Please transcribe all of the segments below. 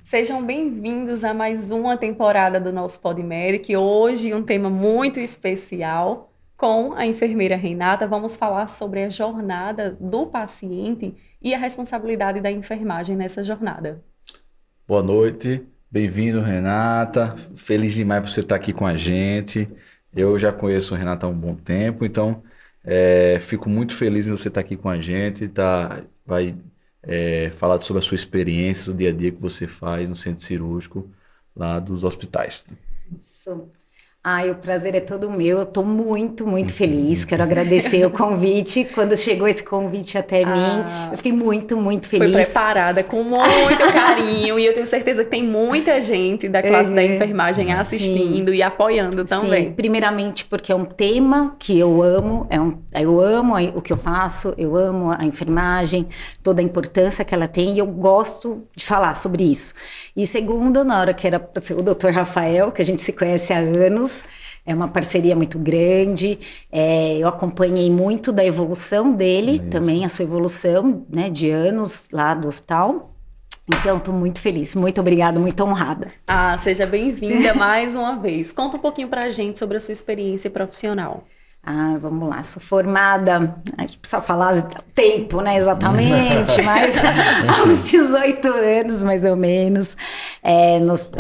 Sejam bem-vindos a mais uma temporada do nosso PodMedic. Hoje, um tema muito especial com a enfermeira Renata. Vamos falar sobre a jornada do paciente e a responsabilidade da enfermagem nessa jornada. Boa noite, bem-vindo, Renata. Feliz demais por você estar aqui com a gente. Eu já conheço o Renata há um bom tempo, então fico muito feliz em você estar aqui com a gente. Vai falar sobre a sua experiência, o dia a dia que você faz no centro cirúrgico lá dos hospitais. Isso. O prazer é todo meu. Eu estou muito, muito feliz. Quero agradecer o convite. Quando chegou esse convite até mim, eu fiquei muito, muito feliz. Foi preparada com muito carinho e eu tenho certeza que tem muita gente da classe da enfermagem assistindo e apoiando também. Sim, primeiramente porque é um tema que eu amo, eu amo o que eu faço, eu amo a enfermagem, toda a importância que ela tem e eu gosto de falar sobre isso. E segundo, na hora que era para ser o Dr. Rafael, que a gente se conhece há anos, é uma parceria muito grande, eu acompanhei muito da evolução dele, também a sua evolução, né, de anos lá do hospital. Então, estou muito feliz, muito obrigada, muito honrada. Seja bem-vinda mais uma vez. Conta um pouquinho pra gente sobre a sua experiência profissional. Vamos lá, sou formada, a gente precisa falar tempo, né, exatamente, mas aos 18 anos, mais ou menos,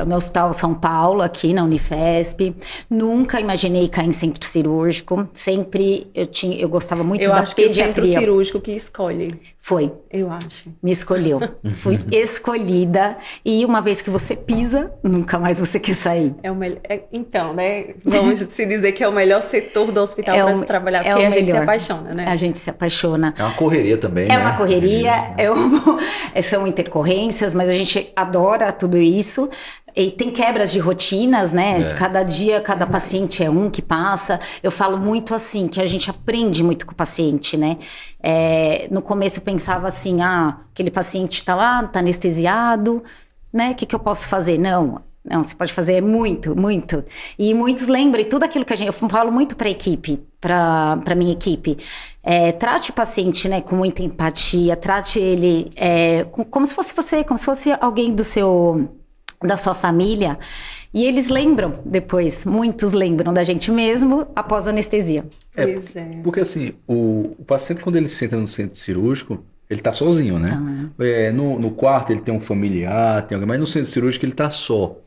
no Hospital São Paulo, aqui na Unifesp. Nunca imaginei cair em centro cirúrgico, sempre eu gostava muito da pediatria. Eu acho que é o centro cirúrgico que escolhe. Foi. Eu acho. Me escolheu. Fui escolhida. E uma vez que você pisa, nunca mais você quer sair. Então, né? Vamos se dizer que é o melhor setor do hospital para se trabalhar, porque a gente se apaixona, né? A gente se apaixona. É uma correria também, né? É uma correria. São intercorrências, mas a gente adora tudo isso. E tem quebras de rotinas, né? Cada dia, cada paciente é um que passa. Eu falo muito assim, que a gente aprende muito com o paciente, né? No começo eu pensava assim, aquele paciente tá lá, tá anestesiado, né? O que eu posso fazer? Não, você pode fazer muito, muito. E muitos lembram, e tudo aquilo que eu falo muito para a equipe, para minha equipe. Trate o paciente, né, com muita empatia, trate ele como se fosse você, como se fosse alguém da sua família, e eles lembram depois, muitos lembram da gente mesmo após a anestesia. Pois é. Porque assim, o paciente quando ele entra no centro cirúrgico, ele tá sozinho, né? No quarto ele tem um familiar, tem alguém, mas no centro cirúrgico ele tá só.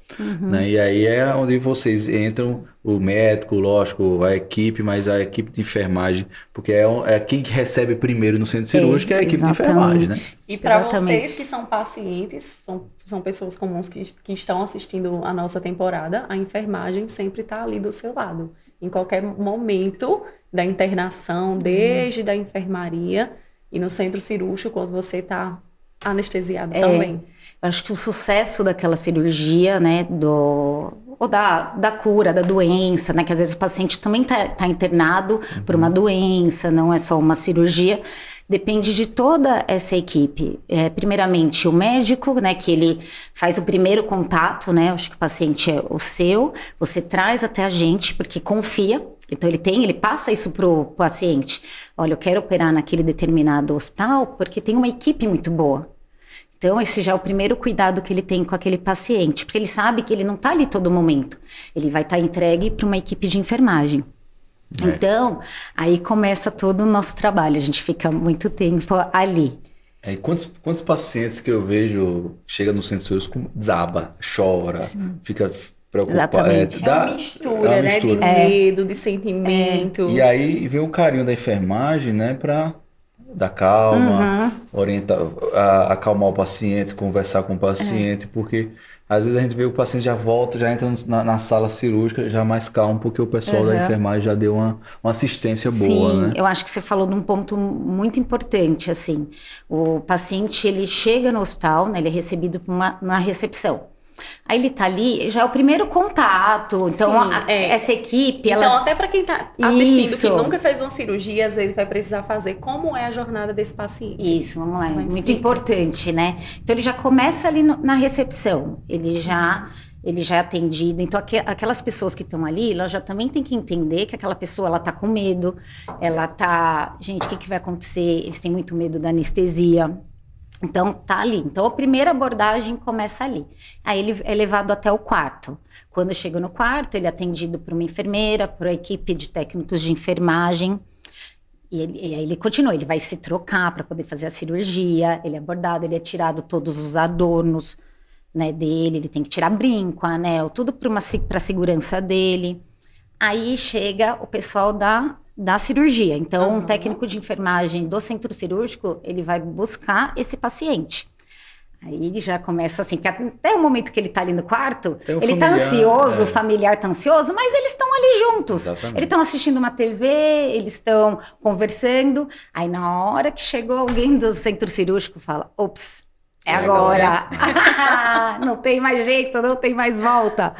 Né? E aí é onde vocês entram, o médico, lógico, a equipe, mas a equipe de enfermagem, porque é quem recebe primeiro no centro cirúrgico, é a equipe de enfermagem, né? E para vocês que são pacientes, são pessoas comuns que estão assistindo a nossa temporada, a enfermagem sempre está ali do seu lado. Em qualquer momento da internação, desde a enfermaria e no centro cirúrgico, quando você está anestesiado também. Eu acho que o sucesso daquela cirurgia, né, ou da cura, da doença, né, que às vezes o paciente também tá internado por uma doença, não é só uma cirurgia, depende de toda essa equipe. Primeiramente, o médico, né, que ele faz o primeiro contato, né, acho que o paciente é o seu, você traz até a gente, porque confia. Então ele passa isso pro paciente. Olha, eu quero operar naquele determinado hospital porque tem uma equipe muito boa. Então esse já é o primeiro cuidado que ele tem com aquele paciente, porque ele sabe que ele não está ali todo momento. Ele vai estar entregue para uma equipe de enfermagem. Então, aí começa todo o nosso trabalho. A gente fica muito tempo ali. E quantos pacientes que eu vejo chega no centro cirúrgico, desaba, chora, fica preocupado. Exatamente. É uma mistura, né? De medo, de sentimentos. E aí vem o carinho da enfermagem, né? Para dar calma, orientar, acalmar o paciente, conversar com o paciente, porque às vezes a gente vê o paciente já volta, já entra na sala cirúrgica já mais calmo, porque o pessoal da enfermagem já deu uma assistência boa, né? Sim, eu acho que você falou de um ponto muito importante, assim. O paciente, ele chega no hospital, né? Ele é recebido na recepção. Aí ele tá ali, já é o primeiro contato. Então, essa equipe... Então, até para quem tá assistindo, que nunca fez uma cirurgia, às vezes vai precisar fazer. Como é a jornada desse paciente? Isso, vamos lá. Muito importante, né? Então, ele já começa ali na recepção. Ele já é atendido. Então, aquelas pessoas que estão ali, elas já também têm que entender que aquela pessoa, ela tá com medo. Ela tá... Gente, o que vai acontecer? Eles têm muito medo da anestesia. Então, tá ali. Então, a primeira abordagem começa ali. Aí ele é levado até o quarto. Quando chega no quarto, ele é atendido por uma enfermeira, por uma equipe de técnicos de enfermagem. E aí ele continua, ele vai se trocar para poder fazer a cirurgia, ele é abordado, ele é tirado todos os adornos, né, dele, ele tem que tirar brinco, anel, tudo para a segurança dele. Aí chega o pessoal da cirurgia. Então, um técnico de enfermagem do centro cirúrgico, ele vai buscar esse paciente. Aí ele já começa assim, que até o momento que ele tá ali no quarto, ele tá ansioso, o familiar tá ansioso, mas eles estão ali juntos. Exatamente. Eles estão assistindo uma TV, eles estão conversando. Aí na hora que chegou alguém do centro cirúrgico, fala, ops, é agora. Não tem mais jeito, não tem mais volta.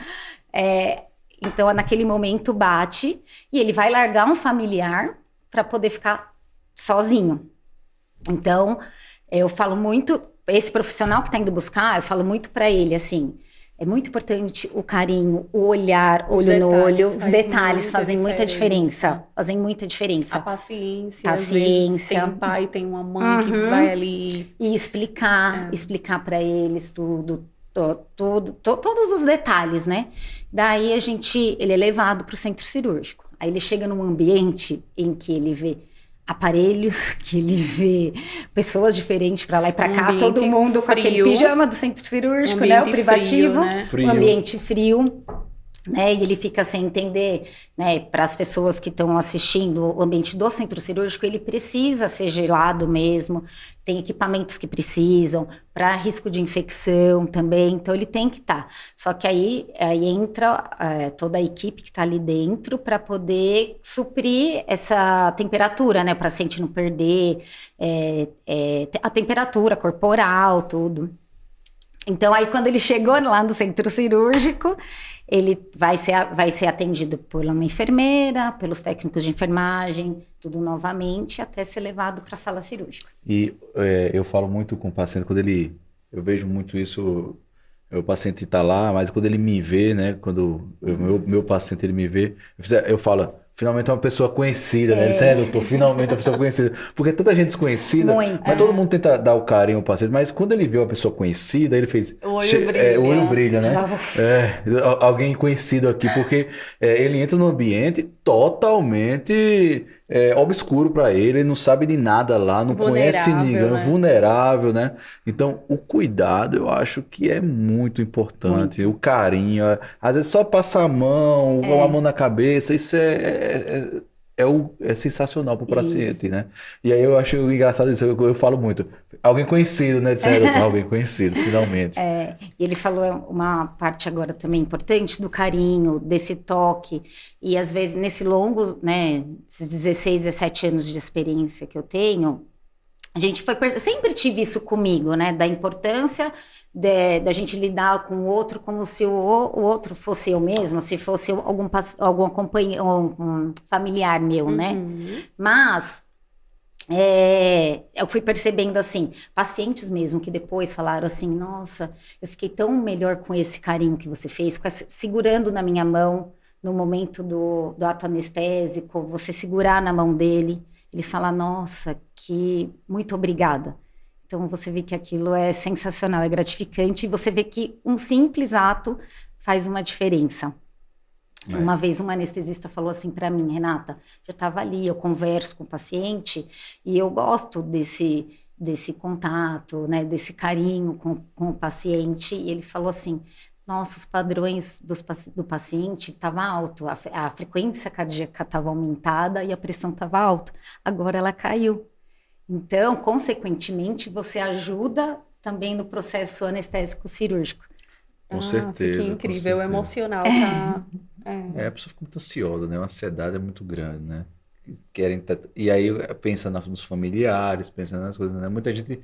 Então, naquele momento bate e ele vai largar um familiar para poder ficar sozinho. Então, eu falo muito, esse profissional que está indo buscar, eu falo muito para ele, assim, é muito importante o carinho, o olhar, olho no olho, os detalhes fazem muita diferença. Fazem muita diferença. A paciência. Às vezes tem um pai, tem uma mãe que vai ali. E explicar para eles tudo. Todos os detalhes, né? Daí ele é levado para o centro cirúrgico. Aí ele chega num ambiente em que ele vê aparelhos, que ele vê pessoas diferentes para lá e para cá, todo mundo com aquele pijama do centro cirúrgico, né? O privativo, um ambiente frio. Né, e ele fica sem entender, né, para as pessoas que estão assistindo o ambiente do centro cirúrgico, ele precisa ser gelado mesmo, tem equipamentos que precisam, para risco de infecção também, então ele tem que estar. Só que aí entra toda a equipe que está ali dentro para poder suprir essa temperatura, né, para o paciente não perder a temperatura corporal, tudo. Então, aí quando ele chegou lá no centro cirúrgico, ele vai ser atendido por uma enfermeira, pelos técnicos de enfermagem, tudo novamente, até ser levado para a sala cirúrgica. E eu falo muito com o paciente, eu vejo muito isso, o paciente está lá, mas quando ele me vê, né, quando meu paciente ele me vê, eu falo... Finalmente é uma pessoa conhecida, né? Sério, doutor, finalmente é uma pessoa conhecida. Porque tanta gente desconhecida, mas todo mundo tenta dar o carinho ao paciente. Mas quando ele vê uma pessoa conhecida, ele fez... O olho brilha, né? Alguém conhecido aqui, porque ele entra num ambiente totalmente obscuro para ele não sabe de nada lá, não conhece ninguém, né? Vulnerável, né? Então, o cuidado eu acho que é muito importante. Muito. O carinho, às vezes só passar a mão, a mão na cabeça, isso é sensacional para o paciente, né? E aí eu acho engraçado isso, eu falo muito. Alguém conhecido, né? Alguém conhecido, finalmente. E ele falou uma parte agora também importante do carinho, desse toque. E às vezes nesse longo, né, esses 16, 17 anos de experiência que eu tenho, eu sempre tive isso comigo, né? Da importância da gente lidar com o outro como se o outro fosse eu mesmo, se fosse algum familiar meu, né? Mas eu fui percebendo assim, pacientes mesmo que depois falaram assim, nossa, eu fiquei tão melhor com esse carinho que você fez, segurando na minha mão no momento do ato anestésico, você segurar na mão dele. Ele fala, nossa, muito obrigada. Então, você vê que aquilo é sensacional, é gratificante. E você vê que um simples ato faz uma diferença. Uma vez, uma anestesista falou assim para mim, Renata, eu estava ali, eu converso com o paciente e eu gosto desse contato, né, desse carinho com o paciente. E ele falou assim, nossa, os padrões do paciente estavam altos, a frequência cardíaca estava aumentada e a pressão estava alta. Agora ela caiu. Então, consequentemente, você ajuda também no processo anestésico cirúrgico. Com certeza. Que incrível, emocional. A pessoa fica muito ansiosa, né? Uma ansiedade é muito grande, né? E aí pensa nos familiares, pensa nas coisas, né? Muita gente...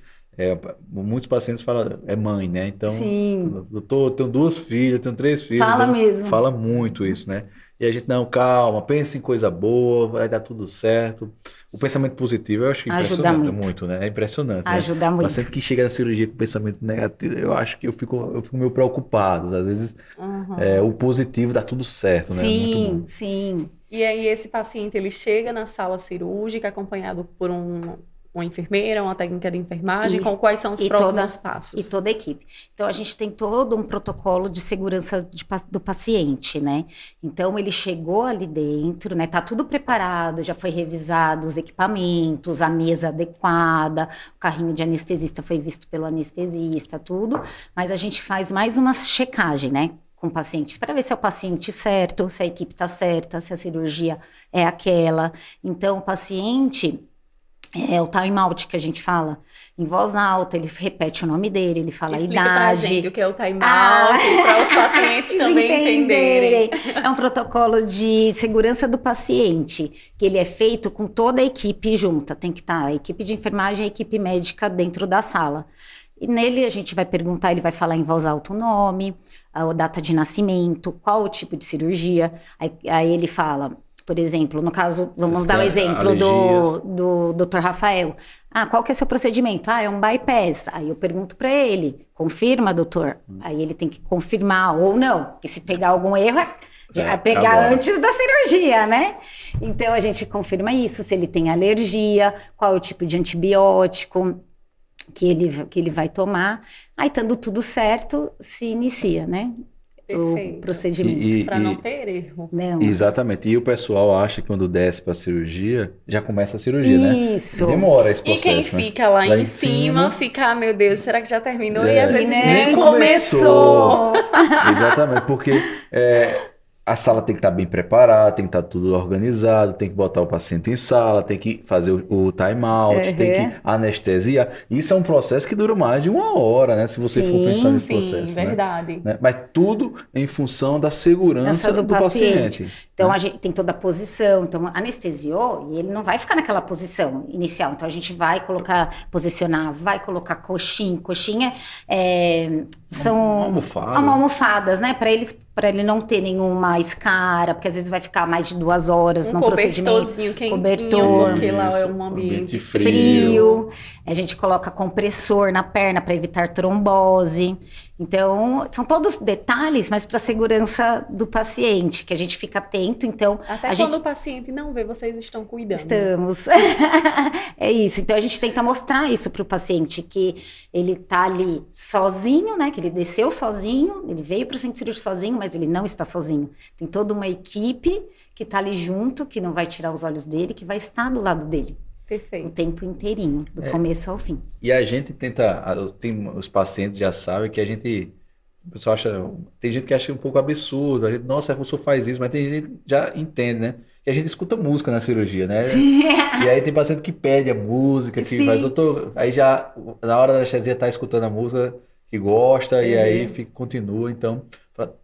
muitos pacientes falam, mãe, né? Então, sim. Doutor, eu tenho 2 filhas, tenho 3 filhos. Fala mesmo. Fala muito isso, né? E a gente, não, calma, pense em coisa boa, vai dar tudo certo. O pensamento positivo, eu acho que ajuda muito, né? É impressionante. Ajuda né? muito. O paciente que chega na cirurgia com pensamento negativo, eu acho que eu fico meio preocupado. Às vezes, o positivo dá tudo certo, né? Sim. E aí, esse paciente, ele chega na sala cirúrgica acompanhado por um uma enfermeira, uma técnica de enfermagem, Isso. quais são os próximos passos? E toda a equipe. Então, a gente tem todo um protocolo de segurança do paciente, né? Então, ele chegou ali dentro, né? Tá tudo preparado, já foi revisado os equipamentos, a mesa adequada, o carrinho de anestesista foi visto pelo anestesista, tudo. Mas a gente faz mais uma checagem, né? Com pacientes, para ver se é o paciente certo, se a equipe está certa, se a cirurgia é aquela. Então, o paciente, o time out que a gente fala, em voz alta, ele repete o nome dele, ele fala Explica a idade. pra gente o que é o time out, para os pacientes também entenderem. É um protocolo de segurança do paciente, que ele é feito com toda a equipe junta. Tem que estar a equipe de enfermagem e a equipe médica dentro da sala. E nele a gente vai perguntar, ele vai falar em voz alta o nome, a data de nascimento, qual o tipo de cirurgia. Aí ele fala, por exemplo, no caso, vamos dar o exemplo do Dr. Rafael. Qual que é o seu procedimento? É um bypass. Aí eu pergunto para ele, confirma, doutor? Aí ele tem que confirmar ou não, porque se pegar algum erro, é pegar agora, antes da cirurgia, né? Então a gente confirma isso, se ele tem alergia, qual é o tipo de antibiótico que ele vai tomar. Aí, estando tudo certo, se inicia, né? Perfeito. O procedimento. Para não ter erro. Não. Exatamente. E o pessoal acha que quando desce para a cirurgia, já começa a cirurgia, né? Isso. Demora esse processo, e quem fica lá em cima, fica, meu Deus, será que já terminou? E às vezes nem começou. Exatamente, porque a sala tem que estar bem preparada, tem que estar tudo organizado, tem que botar o paciente em sala, tem que fazer o time-out, tem que anestesiar. Isso é um processo que dura mais de 1 hora, né? Se você for pensar nesse processo. Sim, verdade. Né? Mas tudo em função da segurança do paciente. Então, a gente tem toda a posição. Então, anestesiou e ele não vai ficar naquela posição inicial. Então, a gente vai posicionar, vai colocar coxinha. Coxinha são almofadas, né? Para ele não ter nenhuma escara, porque às vezes vai ficar mais de 2 horas no procedimento. Cobertor, porque lá é um ambiente frio. A gente coloca compressor na perna para evitar trombose. Então, são todos detalhes, mas para a segurança do paciente, que a gente fica atento. Então, até quando o paciente não vê, vocês estão cuidando. Estamos. É isso. Então, a gente tenta mostrar isso para o paciente, que ele tá ali sozinho, né? Que ele desceu sozinho, ele veio para o centro cirúrgico sozinho, mas ele não está sozinho. Tem toda uma equipe que está ali junto, que não vai tirar os olhos dele, que vai estar do lado dele. Perfeito. O tempo inteirinho, do começo ao fim. E a gente tenta, os pacientes já sabem que o pessoal acha, tem gente que acha um pouco absurdo, a gente, nossa, a pessoa faz isso, mas tem gente que já entende, né? Que a gente escuta música na cirurgia, né? Sim. E aí tem paciente que pede a música, que faz, doutor, aí já, na hora da anestesia tá escutando a música que gosta, e aí continua, então...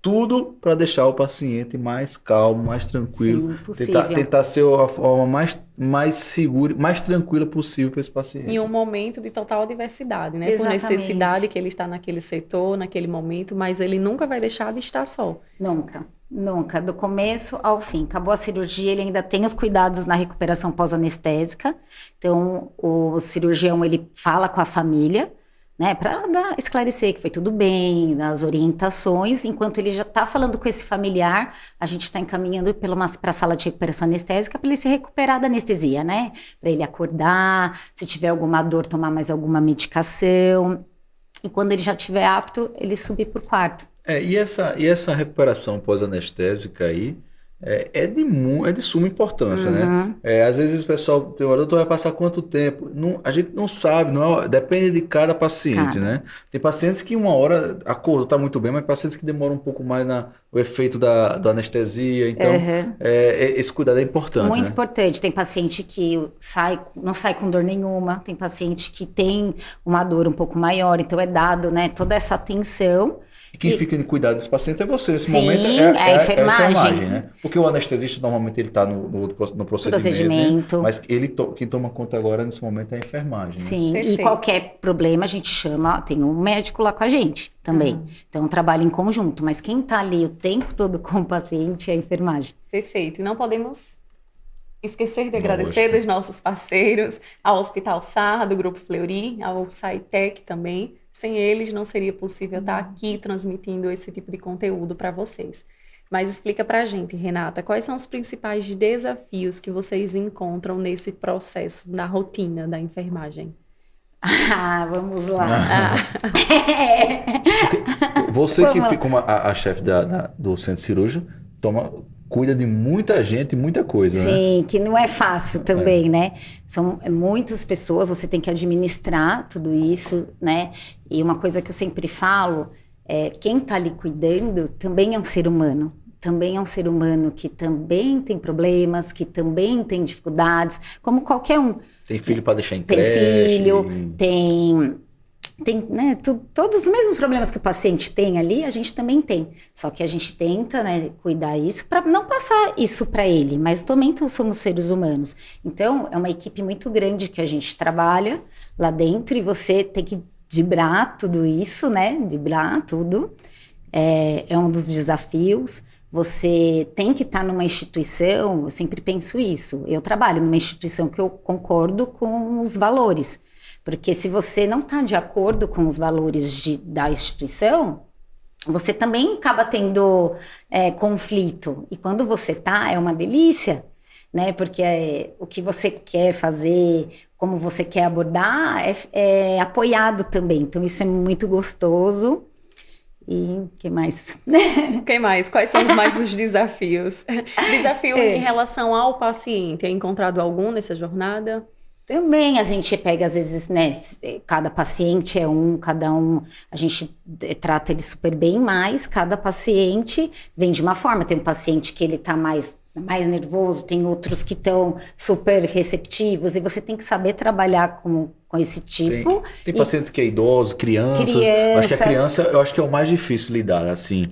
Tudo para deixar o paciente mais calmo, mais tranquilo. Sim, tentar ser a forma mais segura, mais tranquila possível para esse paciente. Em um momento de total diversidade, né? Exatamente. Por necessidade que ele está naquele setor, naquele momento, mas ele nunca vai deixar de estar só. Nunca. Do começo ao fim. Acabou a cirurgia, ele ainda tem os cuidados na recuperação pós-anestésica. Então, o cirurgião, ele fala com a família, né, para esclarecer que foi tudo bem, as orientações, enquanto ele já está falando com esse familiar, a gente está encaminhando para a sala de recuperação anestésica para ele se recuperar da anestesia, né, para ele acordar, se tiver alguma dor, tomar mais alguma medicação, e quando ele já estiver apto, ele subir para o quarto. E essa recuperação pós-anestésica aí, é de suma importância, né? Às vezes o pessoal tem uma doutor, vai passar quanto tempo? A gente não sabe, depende de cada paciente, né? Tem pacientes que 1 hora acordou, tá muito bem, mas pacientes que demoram um pouco mais o efeito da anestesia, então esse cuidado é importante. Muito importante. Tem paciente que não sai com dor nenhuma, tem paciente que tem uma dor um pouco maior, então é dado, né, toda essa atenção. E quem fica em cuidado dos pacientes é você. Nesse momento é a enfermagem, né? Porque o anestesista normalmente ele está no procedimento. Né? Mas quem toma conta agora nesse momento é a enfermagem. Né? Sim, perfeito. E qualquer problema a gente chama, tem um médico lá com a gente também. Então trabalha em conjunto, mas quem está ali o tempo todo com o paciente é a enfermagem. Perfeito. E não podemos esquecer de agradecer dos nossos parceiros, ao Hospital SAR, do Grupo Fleury, ao SciTech também. Sem eles não seria possível estar aqui transmitindo esse tipo de conteúdo para vocês. Mas explica pra gente, Renata, quais são os principais desafios que vocês encontram nesse processo, na rotina da enfermagem? Vamos lá. Você que fica como a chefe do centro cirúrgico, cuida de muita gente e muita coisa, né? Sim, que não é fácil também, né? São muitas pessoas, você tem que administrar tudo isso, né? E uma coisa que eu sempre falo quem está ali cuidando também é um ser humano. Também é um ser humano que também tem problemas, que também tem dificuldades, como qualquer um. Tem filho para deixar em creche. Tem filho, tem né, todos os mesmos problemas que o paciente tem ali, a gente também tem. Só que a gente tenta, né, cuidar isso para não passar isso para ele, mas também somos seres humanos. Então, é uma equipe muito grande que a gente trabalha lá dentro e você tem que driblar tudo isso, né? Driblar tudo. É um dos desafios. Você tem que estar numa instituição, eu sempre penso isso. Eu trabalho numa instituição que eu concordo com os valores. Porque se você não está de acordo com os valores da instituição, você também acaba tendo conflito. E quando você está, é uma delícia, né? Porque o que você quer fazer, como você quer abordar, é apoiado também. Então, isso é muito gostoso. E o que mais? Que mais? Quais são os desafios? Desafio em relação ao paciente. É encontrado algum nessa jornada? Também a gente pega, às vezes, né, cada paciente cada um, a gente trata ele super bem, mas cada paciente vem de uma forma. Tem um paciente que ele tá mais nervoso, tem outros que estão super receptivos, e você tem que saber trabalhar com esse tipo. Tem pacientes que é idosos, crianças. Acho que a criança, eu acho que é o mais difícil lidar, assim.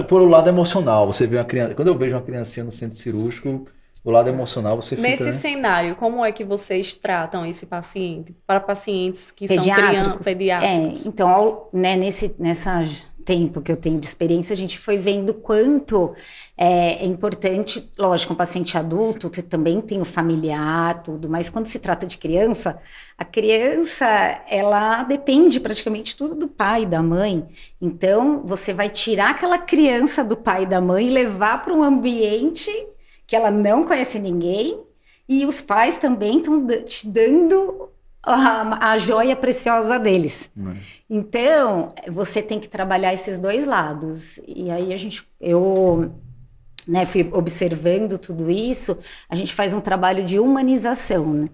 Por o lado emocional, você vê uma criança, quando eu vejo uma criancinha no centro cirúrgico, do lado emocional você fica... Nesse cenário, como é que vocês tratam esse paciente? Para pacientes que pediátricos, são pediátricos. Então, né, nessa tempo que eu tenho de experiência, a gente foi vendo quanto é importante, lógico, um paciente adulto, você também tem o familiar, tudo, mas quando se trata de criança, a criança, ela depende praticamente tudo do pai e da mãe. Então, você vai tirar aquela criança do pai e da mãe e levar para um ambiente que ela não conhece ninguém, e os pais também estão te dando a joia preciosa deles. Então, você tem que trabalhar esses dois lados. E aí eu né, fui observando tudo isso, a gente faz um trabalho de humanização, né?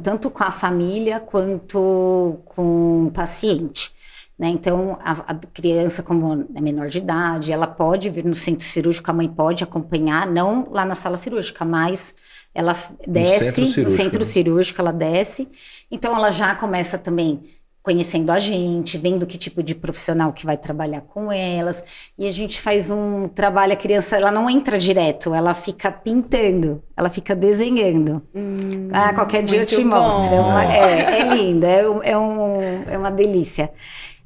Tanto com a família quanto com o paciente. Né? Então, a criança, como é menor de idade, ela pode vir no centro cirúrgico, a mãe pode acompanhar, não lá na sala cirúrgica, mas ela desce no centro cirúrgico, ela desce. Então, ela já começa também conhecendo a gente, vendo que tipo de profissional que vai trabalhar com elas. E a gente faz um trabalho, a criança, ela não entra direto, ela fica pintando, ela fica desenhando. Qualquer dia eu te mostro. É lindo, é uma delícia.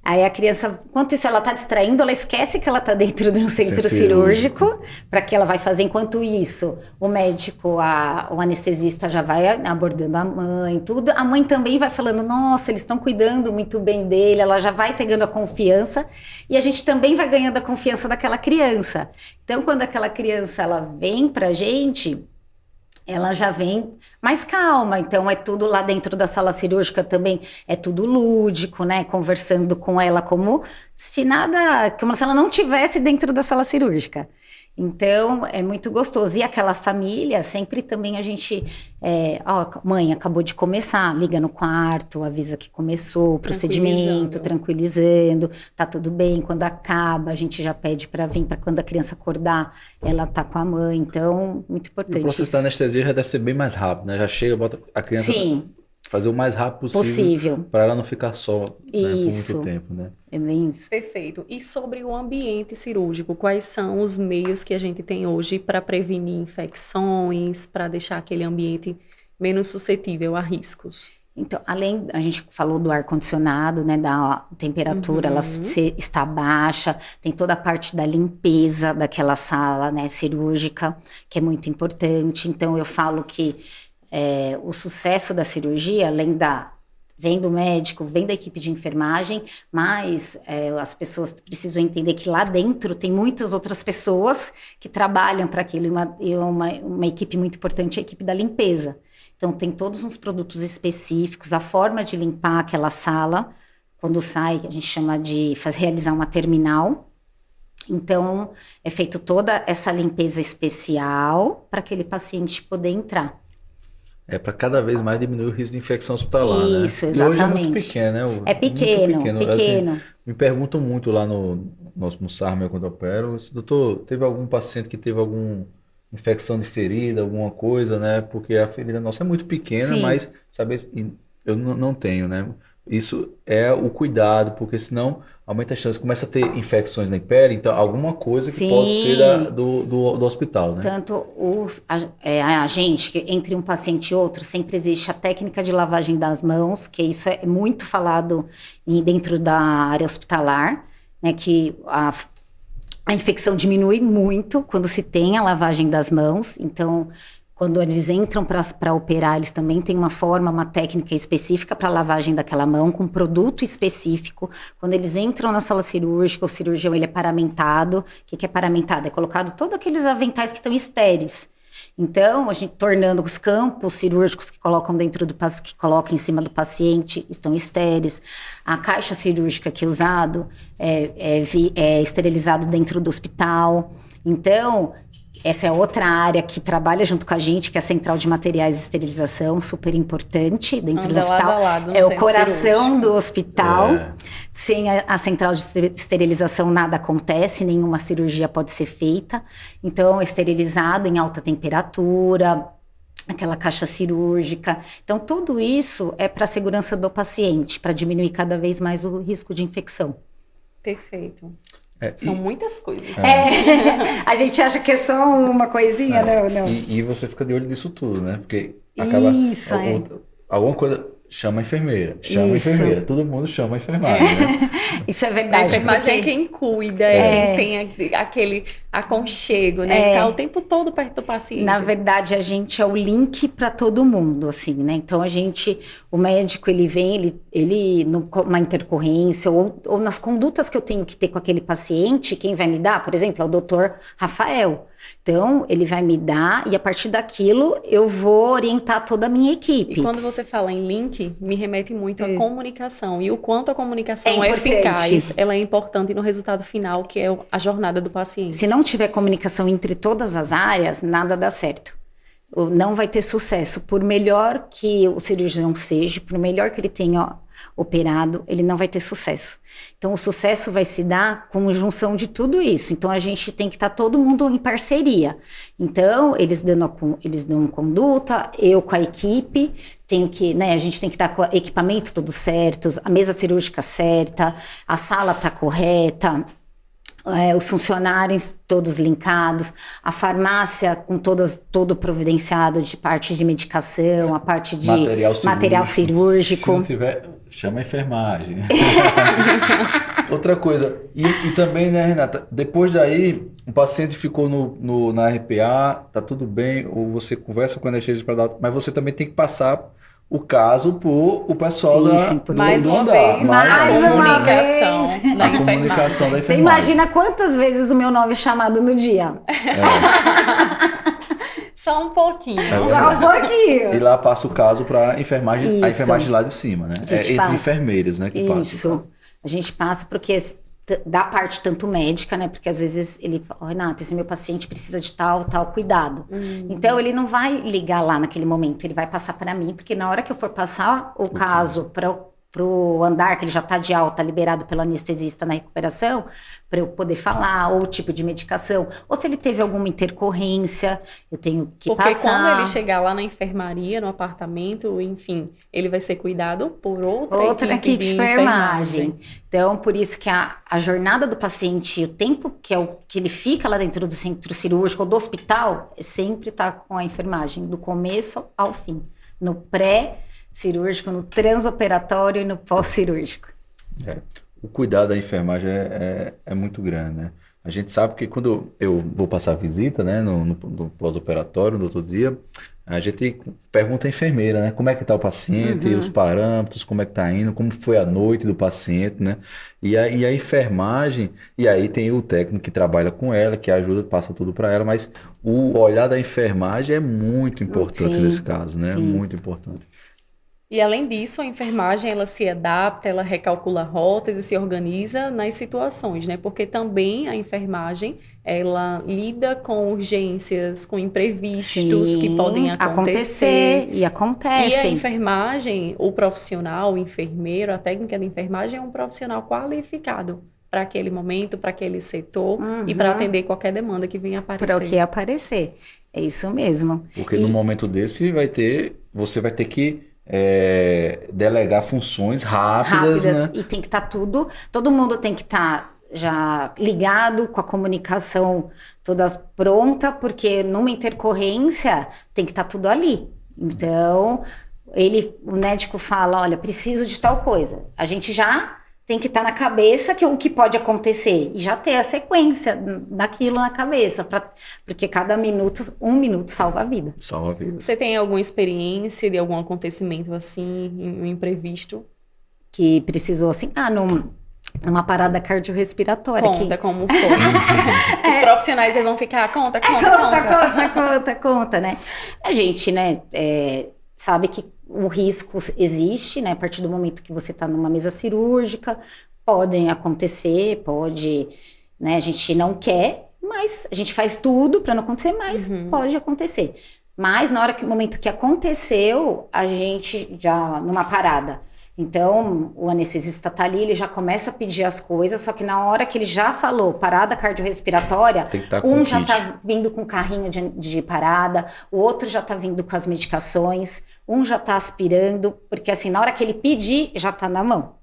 Aí a criança, enquanto isso ela está distraindo, ela esquece que ela está dentro de um centro cirúrgico, para que ela vai fazer. Enquanto isso, o médico, o anestesista já vai abordando a mãe, tudo. A mãe também vai falando, nossa, eles estão cuidando muito bem dele, ela já vai pegando a confiança, e a gente também vai ganhando a confiança daquela criança. Então, quando aquela criança, ela vem pra gente, ela já vem mais calma, então é tudo lá dentro da sala cirúrgica também, é tudo lúdico, né, conversando com ela como se ela não tivesse dentro da sala cirúrgica. Então, é muito gostoso. E aquela família, sempre também a gente... mãe, acabou de começar, liga no quarto, avisa que começou o procedimento, tranquilizando, tá tudo bem. Quando acaba, a gente já pede para vir, para quando a criança acordar, ela tá com a mãe. Então, muito importante. O processo da anestesia já deve ser bem mais rápido, né? Já chega, bota a criança... Sim. Fazer o mais rápido possível. Para ela não ficar só, né, por muito tempo, né? É bem isso. Perfeito. E sobre o ambiente cirúrgico, quais são os meios que a gente tem hoje para prevenir infecções, para deixar aquele ambiente menos suscetível a riscos? Então, a gente falou do ar-condicionado, né, da temperatura, ela está baixa, tem toda a parte da limpeza daquela sala, né, cirúrgica, que é muito importante. Então, eu falo que o sucesso da cirurgia, além da vem do médico, vem da equipe de enfermagem, mas as pessoas precisam entender que lá dentro tem muitas outras pessoas que trabalham para aquilo, e uma equipe muito importante é a equipe da limpeza. Então, tem todos uns produtos específicos, a forma de limpar aquela sala, quando sai, a gente chama de realizar uma terminal. Então, é feito toda essa limpeza especial para aquele paciente poder entrar. Para cada vez mais diminuir o risco de infecção hospitalar, né? Isso, exatamente. E hoje é muito pequeno, né? É pequeno, muito pequeno. Assim, me perguntam muito lá no SARMA, quando eu opero, doutor, teve algum paciente que teve alguma infecção de ferida, alguma coisa, né? Porque a ferida nossa é muito pequena, Sim. mas, sabe, eu não tenho, né? Isso é o cuidado, porque senão aumenta a chance, começa a ter infecções na pele, então alguma coisa que Sim. pode ser do hospital, né? Tanto a gente, entre um paciente e outro, sempre existe a técnica de lavagem das mãos, que isso é muito falado dentro da área hospitalar, né, que a infecção diminui muito quando se tem a lavagem das mãos. Então, quando eles entram para operar, eles também têm uma técnica específica para lavagem daquela mão, com produto específico. Quando eles entram na sala cirúrgica, o cirurgião ele é paramentado. O que é paramentado? É colocado todos aqueles aventais que estão estéreis. Então, a gente tornando os campos cirúrgicos que colocam que colocam em cima do paciente estão estéreis. A caixa cirúrgica que é usado é esterilizado dentro do hospital. Então, essa é outra área que trabalha junto com a gente, que é a central de materiais de esterilização, super importante dentro do hospital. Lado a lado, é o coração cirúrgico do hospital. Sem a central de esterilização nada acontece, nenhuma cirurgia pode ser feita. Então, é esterilizado em alta temperatura, aquela caixa cirúrgica. Então, tudo isso é para a segurança do paciente, para diminuir cada vez mais o risco de infecção. Perfeito. São muitas coisas. A gente acha que é só uma coisinha, não. E você fica de olho nisso tudo, né? Porque acaba... Alguma coisa... Chama a enfermeira. Todo mundo chama a enfermagem, né? Isso é verdade. A enfermagem é quem cuida, quem tem aquele aconchego, né? Tá o tempo todo perto do paciente. Na verdade, a gente é o link para todo mundo, assim, né? Então, o médico, ele vem, numa intercorrência, ou nas condutas que eu tenho que ter com aquele paciente, quem vai me dar, por exemplo, é o doutor Rafael. Então, ele vai me dar, e a partir daquilo, eu vou orientar toda a minha equipe. E quando você fala em link, me remete muito à comunicação. E o quanto a comunicação é eficaz, ela é importante no resultado final, que é a jornada do paciente. Se não tiver comunicação entre todas as áreas, nada dá certo. Não vai ter sucesso. Por melhor que o cirurgião seja, por melhor que ele tenha operado, ele não vai ter sucesso. Então, o sucesso vai se dar com a junção de tudo isso. Então, a gente tem que estar todo mundo em parceria. Então, eles dão conduta, eu com a equipe, a gente tem que estar com o equipamento todo certo, a mesa cirúrgica certa, a sala está correta, os funcionários todos linkados, a farmácia com todo providenciado de parte de medicação, a parte de material cirúrgico. Se não tiver, chama a enfermagem. Outra coisa, e também, né, Renata, depois daí, o paciente ficou na RPA, tá tudo bem, ou você conversa com a anestesista para dar, mas você também tem que passar o caso o pessoal mais uma vez, a comunicação da enfermagem. Você imagina quantas vezes o meu nome é chamado no dia? Só um pouquinho. Só um pouquinho. E lá passa o caso para a enfermagem lá de cima, né? Entre enfermeiros, né? Que passa. Isso. A gente passa porque da parte tanto médica, né? Porque às vezes ele fala, Renata, esse meu paciente precisa de tal cuidado. Então, ele não vai ligar lá naquele momento, ele vai passar para mim, porque na hora que eu for passar o caso pro andar, que ele já está de alta, liberado pelo anestesista na recuperação, para eu poder falar, ou o tipo de medicação, ou se ele teve alguma intercorrência, eu tenho que passar. Porque quando ele chegar lá na enfermaria, no apartamento, enfim, ele vai ser cuidado por outra equipe de enfermagem. Então, por isso que a jornada do paciente, o tempo que ele fica lá dentro do centro cirúrgico ou do hospital, sempre está com a enfermagem, do começo ao fim, no pré-cirúrgico, no transoperatório e no pós-cirúrgico. O cuidado da enfermagem é muito grande, né? A gente sabe que quando eu vou passar a visita, né, no pós-operatório, no outro dia, A gente pergunta à enfermeira, né? Como é que está o paciente, os parâmetros, como é que está indo, como foi a noite do paciente, né? E a enfermagem, e aí tem o técnico que trabalha com ela, que ajuda, passa tudo para ela, mas o olhar da enfermagem é muito importante nesse caso, né? Sim. Muito importante. E além disso, a enfermagem ela se adapta, ela recalcula rotas e se organiza nas situações, né? Porque também a enfermagem ela lida com urgências, com imprevistos que podem acontecer. E acontecem. E a enfermagem, o profissional, o enfermeiro, a técnica de enfermagem é um profissional qualificado para aquele momento, para aquele setor e para atender qualquer demanda que venha aparecer. Para o que aparecer. É isso mesmo. Porque no momento desse você vai ter que delegar funções rápidas, né? E tem que estar todo mundo tem que estar já ligado com a comunicação toda pronta, porque numa intercorrência tem que estar tudo ali. Então, o médico fala, olha, preciso de tal coisa. A gente já tem que estar na cabeça o que pode acontecer e já ter a sequência daquilo na cabeça, porque cada minuto, 1 minuto salva a vida. Salva a vida. Você tem alguma experiência de algum acontecimento assim, um imprevisto? Que precisou assim, numa parada cardiorrespiratória. Conta como foi. Os profissionais vão ficar, conta, né? A gente, né, sabe que o risco existe, né? A partir do momento que você está numa mesa cirúrgica, podem acontecer, né? A gente não quer, mas a gente faz tudo para não acontecer, mas pode acontecer. Mas no momento que aconteceu, a gente já numa parada. Então, o anestesista tá ali, ele já começa a pedir as coisas, só que na hora que ele já falou parada cardiorrespiratória, um já tá vindo com carrinho de parada, o outro já tá vindo com as medicações, um já tá aspirando, porque assim, na hora que ele pedir, já tá na mão.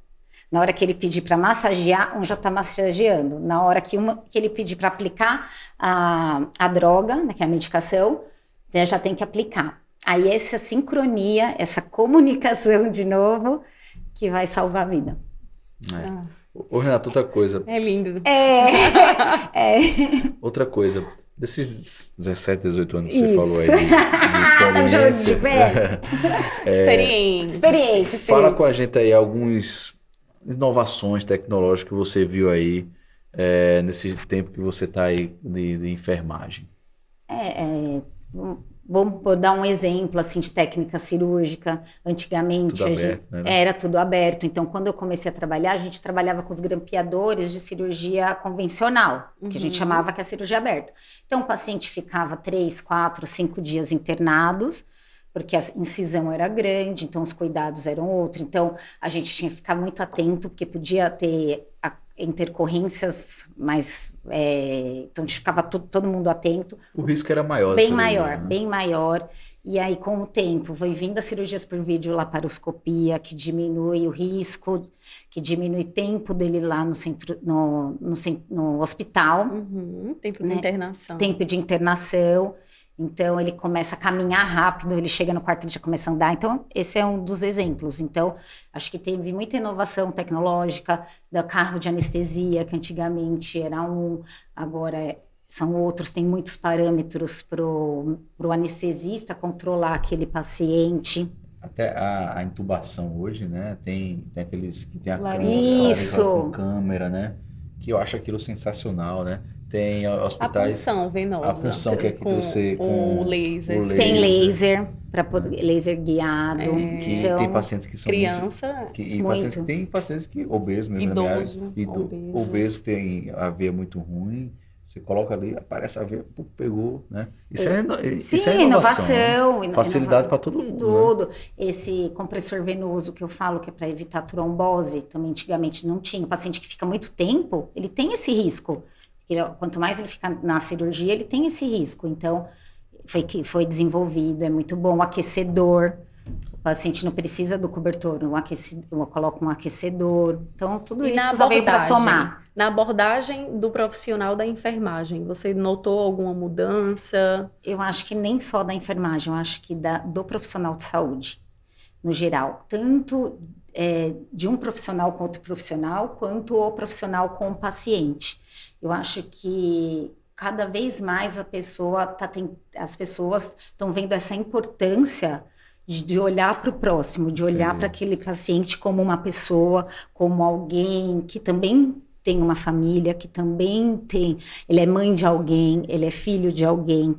Na hora que ele pedir para massagear, um já tá massageando. Na hora que ele pedir para aplicar a droga, né, que é a medicação, já tem que aplicar. Aí essa sincronia, essa comunicação de novo, que vai salvar a vida. Ô, Renato, outra coisa. É lindo. Outra coisa. Desses 17, 18 anos que você falou aí de experiência. Experiente. Fala com a gente aí algumas inovações tecnológicas que você viu aí nesse tempo que você está aí de enfermagem. Vamos dar um exemplo assim de técnica cirúrgica. Antigamente era tudo aberto. Então, quando eu comecei a trabalhar, a gente trabalhava com os grampeadores de cirurgia convencional, que a gente chamava que é a cirurgia aberta. Então, o paciente ficava 3, 4, 5 dias internados, porque a incisão era grande, então os cuidados eram outros. Então, a gente tinha que ficar muito atento, porque podia ter intercorrências, mas então a gente ficava todo mundo atento. O risco era maior. Bem maior. E aí, com o tempo, foi vindo as cirurgias por vídeo, laparoscopia, que diminui o risco, que diminui o tempo dele lá no centro, no hospital. Tempo de internação. Tempo de internação. Então, ele começa a caminhar rápido, ele chega no quarto, ele já começa a andar. Então, esse é um dos exemplos. Então, acho que teve muita inovação tecnológica do carro de anestesia, que antigamente era agora são outros. Tem muitos parâmetros para o anestesista controlar aquele paciente. Até a intubação hoje, né? Tem aqueles que tem a câmera, com câmera, né? Que eu acho aquilo sensacional, né? Tem hospitais... A punção venosa. A punção que aqui você... Com o laser. Tem laser, para poder laser guiado. Então, tem pacientes que são... Criança. Tem pacientes que... Obeso mesmo. Idoso. Obeso tem a veia muito ruim. Você coloca ali, aparece a veia, pegou, né? Isso é inovação. Né? Facilidade para todo mundo. Tudo. Né? Esse compressor venoso que eu falo, que é para evitar trombose, também antigamente não tinha. O paciente que fica muito tempo, ele tem esse risco. Quanto mais ele fica na cirurgia, ele tem esse risco. Então, foi desenvolvido, é muito bom. O aquecedor, o paciente não precisa do cobertor, eu coloco um aquecedor. Então, tudo isso só veio para somar. Na abordagem do profissional da enfermagem, você notou alguma mudança? Eu acho que nem só da enfermagem, eu acho que do profissional de saúde, no geral. Tanto de um profissional com outro profissional, quanto o profissional com o paciente. Eu acho que cada vez mais as pessoas estão vendo essa importância de olhar para o próximo, de olhar para aquele paciente como uma pessoa, como alguém que também tem uma família, que também ele é mãe de alguém, ele é filho de alguém,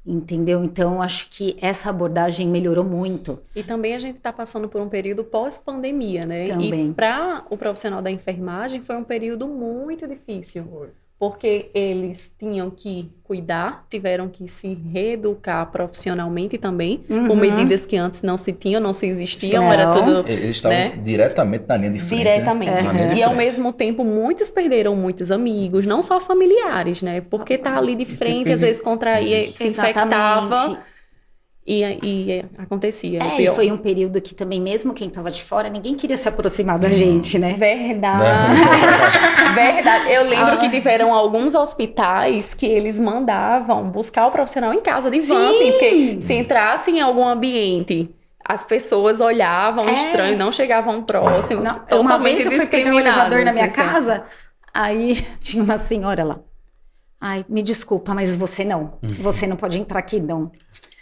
entendeu? Então, acho que essa abordagem melhorou muito. E também a gente está passando por um período pós-pandemia, né? Também. E para o profissional da enfermagem foi um período muito difícil. Porque eles tinham que cuidar, tiveram que se reeducar profissionalmente também, com medidas que antes não se tinham, não se existiam, era tudo... Eles estavam diretamente na linha de frente. Diretamente. Né? E ao mesmo tempo, mumutos perderam muitos amigos, não só familiares, né? Porque tá ali de frente, às vezes contraía, se infectava... E acontecia. E foi um período que também, mesmo quem estava de fora, ninguém queria se aproximar da gente, né? Verdade. Verdade. Eu lembro que tiveram alguns hospitais que eles mandavam buscar o profissional em casa de van, assim, porque se entrasse em algum ambiente, as pessoas olhavam estranho, não chegavam próximos, Uma vez eu fui pegar um elevador na minha tempo. casa, aí tinha uma senhora lá. Ai, me desculpa, mas você não pode entrar aqui, não.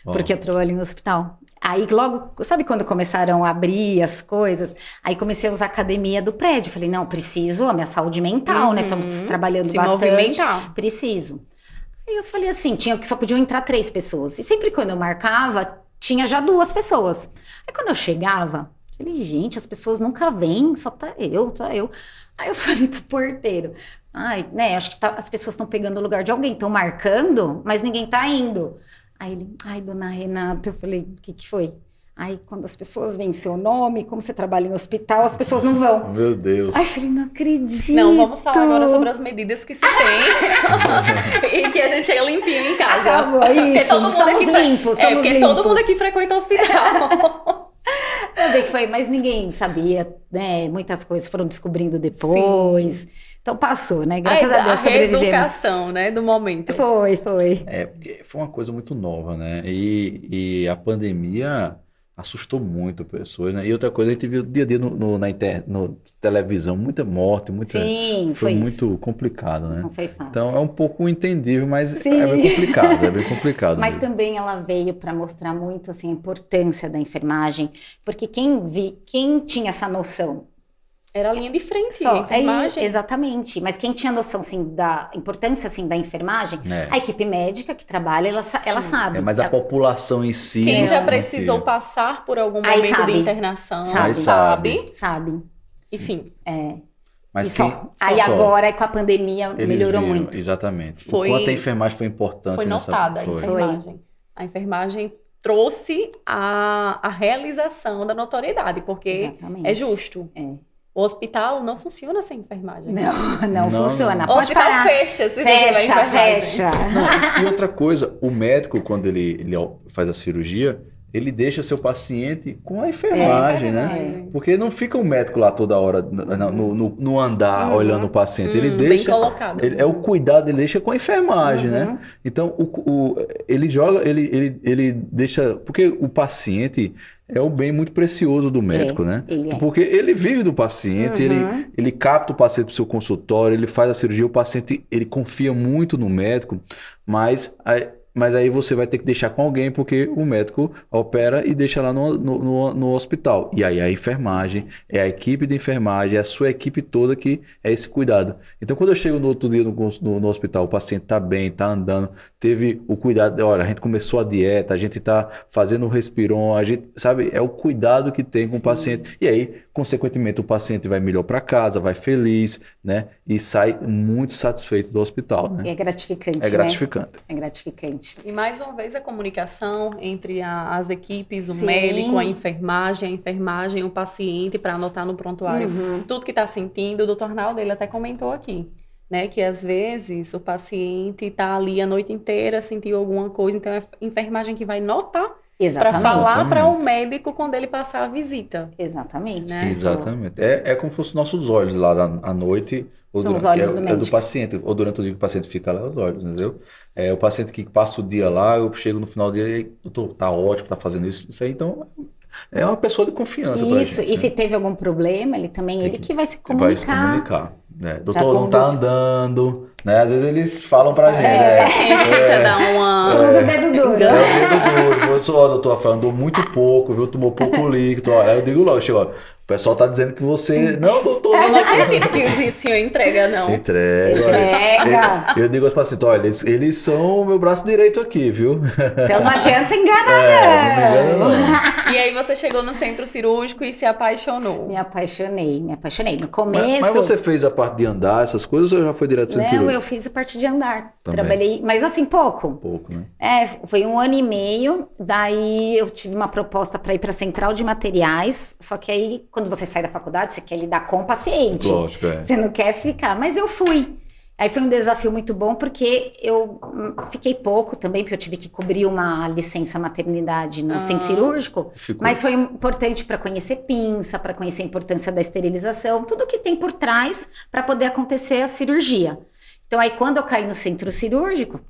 Porque eu trabalho em hospital. Aí logo, sabe quando começaram a abrir as coisas? Aí comecei a usar a academia do prédio. Falei, não, preciso, a minha saúde mental, né? Estamos trabalhando bastante. Movimentar. Preciso. Aí eu falei assim, só podiam entrar 3 pessoas. E sempre quando eu marcava, tinha já 2 pessoas. Aí quando eu chegava, falei, gente, as pessoas nunca vêm, só tá eu. Aí eu falei pro porteiro, acho que as pessoas estão pegando o lugar de alguém, estão marcando, mas ninguém tá indo. Aí ele, dona Renata, eu falei, o que foi? Aí quando as pessoas veem seu nome, como você trabalha em hospital, as pessoas não vão. Meu Deus. Aí eu falei, não acredito. Não, vamos falar agora sobre as medidas que se tem e que a gente é limpinho em casa. Acabou, isso, somos limpos, porque todo mundo aqui frequenta o hospital. Também que foi, mas ninguém sabia, né? Muitas coisas foram descobrindo depois. Sim. Então passou, né? Graças a Deus sobrevivemos. A reeducação, né, do momento. Foi. Porque foi uma coisa muito nova, né? E a pandemia assustou muito pessoas, né? E outra coisa, a gente viu dia a dia na televisão, muita morte, Sim, foi muito complicado, né? Não foi fácil. Então é um pouco entendível, mas é bem complicado. Mas também ela veio para mostrar muito assim, a importância da enfermagem, porque quem tinha essa noção? Era a linha de frente, a enfermagem. Exatamente. Mas quem tinha noção, assim, da importância, assim, da enfermagem, a equipe médica que trabalha, ela sabe. Mas a população em si... Quem já precisou passar por algum momento de internação, sabe. Enfim. Mas agora, com a pandemia, melhorou muito. Exatamente. O quanto a enfermagem foi importante. Foi notada a enfermagem. A enfermagem trouxe a realização da notoriedade, porque é justo. O hospital não funciona sem enfermagem. Não funciona. O hospital fecha. Fecha. E outra coisa, o médico, quando ele faz a cirurgia, ele deixa seu paciente com a enfermagem, né? Porque não fica o médico lá toda hora no andar olhando o paciente. Ele deixa... Bem colocado. O cuidado, ele deixa com a enfermagem, né? Então, ele joga, ele deixa... Porque o paciente é um bem muito precioso do médico, né? Porque ele vive do paciente, ele capta o paciente para o seu consultório, ele faz a cirurgia, o paciente, ele confia muito no médico, mas aí você vai ter que deixar com alguém, porque o médico opera e deixa lá no hospital. E aí a enfermagem, é a equipe de enfermagem, é a sua equipe toda que é esse cuidado. Então, quando eu chego no outro dia no hospital, o paciente está bem, está andando, teve o cuidado, olha, a gente começou a dieta, a gente está fazendo o respiron, a gente, sabe, é o cuidado que tem com o paciente. E aí, consequentemente, o paciente vai melhor para casa, vai feliz, né? E sai muito satisfeito do hospital, né? É gratificante, É gratificante. É gratificante. E mais uma vez a comunicação entre as equipes, o médico, a enfermagem, o paciente, para anotar no prontuário tudo que está sentindo. O doutor Arnaldo, ele até comentou aqui, né, que às vezes o paciente está ali a noite inteira, sentiu alguma coisa, então é a enfermagem que vai notar para falar para o médico quando ele passar a visita. Exatamente. Né? Exatamente. É como se fossem nossos olhos lá à noite. São os olhos do médico. Do paciente, ou durante o dia que o paciente fica lá, os olhos, entendeu? O paciente que passa o dia lá, eu chego no final do dia e doutor, tá ótimo, tá fazendo isso aí, então é uma pessoa de confiança pra gente. Isso, e se teve algum problema, ele que vai se comunicar. Doutor, não tá andando, né? Às vezes eles falam pra gente, Tenta dar uma... Somos o dedo duro. É o dedo duro. Doutor Rafael, andou muito pouco, viu? Tomou pouco líquido. Olha, eu digo logo, chegou, o pessoal tá dizendo que você... Não, doutor, Eu não acredito que o senhor entrega, não. Entrega. Eu digo aos pacientes, olha, eles são o meu braço direito aqui, viu? Então não adianta enganar, não me engana, não. E aí você chegou no centro cirúrgico e se apaixonou. Me apaixonei. No começo... Mas você fez a parte de andar, essas coisas, ou já foi direto pro centro cirúrgico? Não, eu fiz a parte de andar. Também. Trabalhei, mas assim, pouco. Pouco, né? Foi 1 ano e meio, daí eu tive uma proposta para ir para a central de materiais, só que aí, quando você sai da faculdade, você quer lidar com o paciente. Lógico, Você não quer ficar, mas eu fui. Aí foi um desafio muito bom, porque eu fiquei pouco também, porque eu tive que cobrir uma licença maternidade no centro cirúrgico, mas foi importante para conhecer pinça, para conhecer a importância da esterilização, tudo que tem por trás para poder acontecer a cirurgia. Então aí quando eu caí no centro cirúrgico,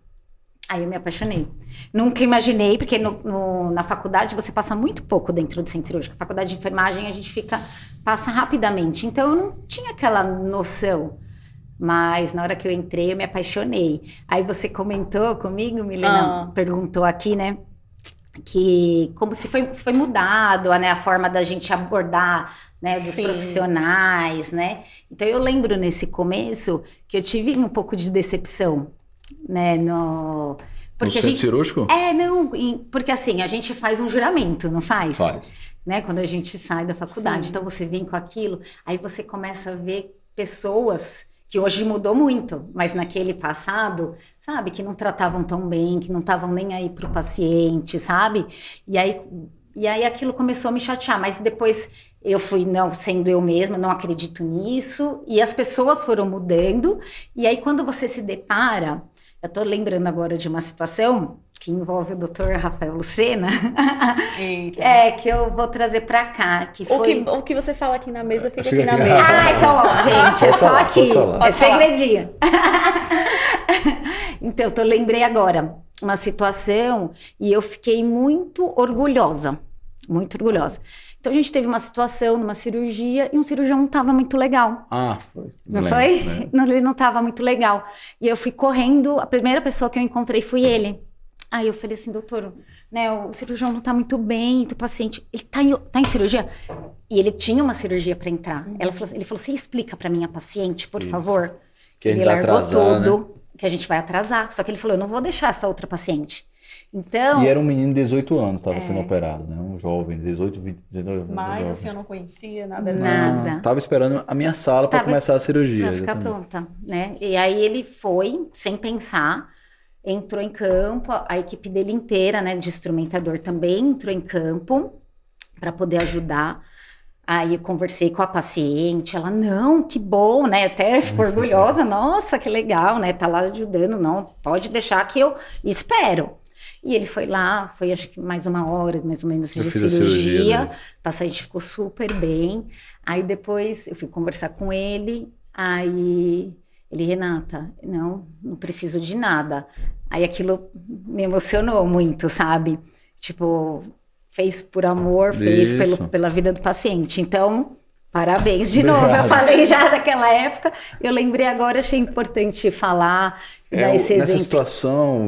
aí eu me apaixonei. Nunca imaginei, porque na faculdade você passa muito pouco dentro do centro cirúrgico. A faculdade de enfermagem a gente passa rapidamente. Então eu não tinha aquela noção. Mas na hora que eu entrei, eu me apaixonei. Aí você comentou comigo, Milena, perguntou aqui, né? Que como se foi mudado, né, a forma da gente abordar, né, dos profissionais, né? Então eu lembro nesse começo que eu tive um pouco de decepção, né, porque no centro cirúrgico? Porque assim, a gente faz um juramento, não faz? Faz. Né, quando a gente sai da faculdade. Então você vem com aquilo, aí você começa a ver pessoas que hoje mudou muito, mas naquele passado, sabe, que não tratavam tão bem, que não estavam nem aí pro paciente, sabe? E aí aquilo começou a me chatear, mas depois eu fui não sendo eu mesma, não acredito nisso, e as pessoas foram mudando, e aí quando você se depara, eu tô lembrando agora de uma situação que envolve o Dr. Rafael Lucena, que eu vou trazer pra cá. Que foi... o que você fala aqui na mesa, fica aqui na mesa. Então, ó, gente, só aqui. É segredinho. Então, eu lembrei agora uma situação e eu fiquei muito orgulhosa. Muito orgulhosa. Então, a gente teve uma situação numa cirurgia e um cirurgião não estava muito legal. Foi. Não foi? Né? Não, ele não estava muito legal. E eu fui correndo, a primeira pessoa que eu encontrei foi ele. Aí eu falei assim, doutor, né, o cirurgião não tá muito bem, o paciente, ele tá em cirurgia? E ele tinha uma cirurgia para entrar. Ele falou, você explica para minha paciente, por favor? Que ele largou tudo, né? Que a gente vai atrasar. Só que ele falou, eu não vou deixar essa outra paciente. Então... E era um menino de 18 anos, estava sendo operado, né? Um jovem, 18, 20, 19 anos. Mas o senhor não conhecia nada? Nada. Tava esperando a minha sala para começar a cirurgia. Pra ficar pronta, né? E aí ele foi, sem pensar, entrou em campo, a equipe dele inteira, né, de instrumentador também entrou em campo para poder ajudar. Aí eu conversei com a paciente, ela, não, que bom, né, até ficou orgulhosa, nossa, que legal, né, tá lá ajudando, não, pode deixar que eu espero. E ele foi lá, foi acho que mais 1 hora, mais ou menos, de cirurgia, o paciente ficou super bem. Aí depois eu fui conversar com ele, aí... Ele, Renata, não preciso de nada. Aí aquilo me emocionou muito, sabe? Tipo, fez por amor, fez pela vida do paciente. Então, parabéns de novo. Eu falei já daquela época, eu lembrei agora, achei importante falar, dar esse exemplo. Nessa situação,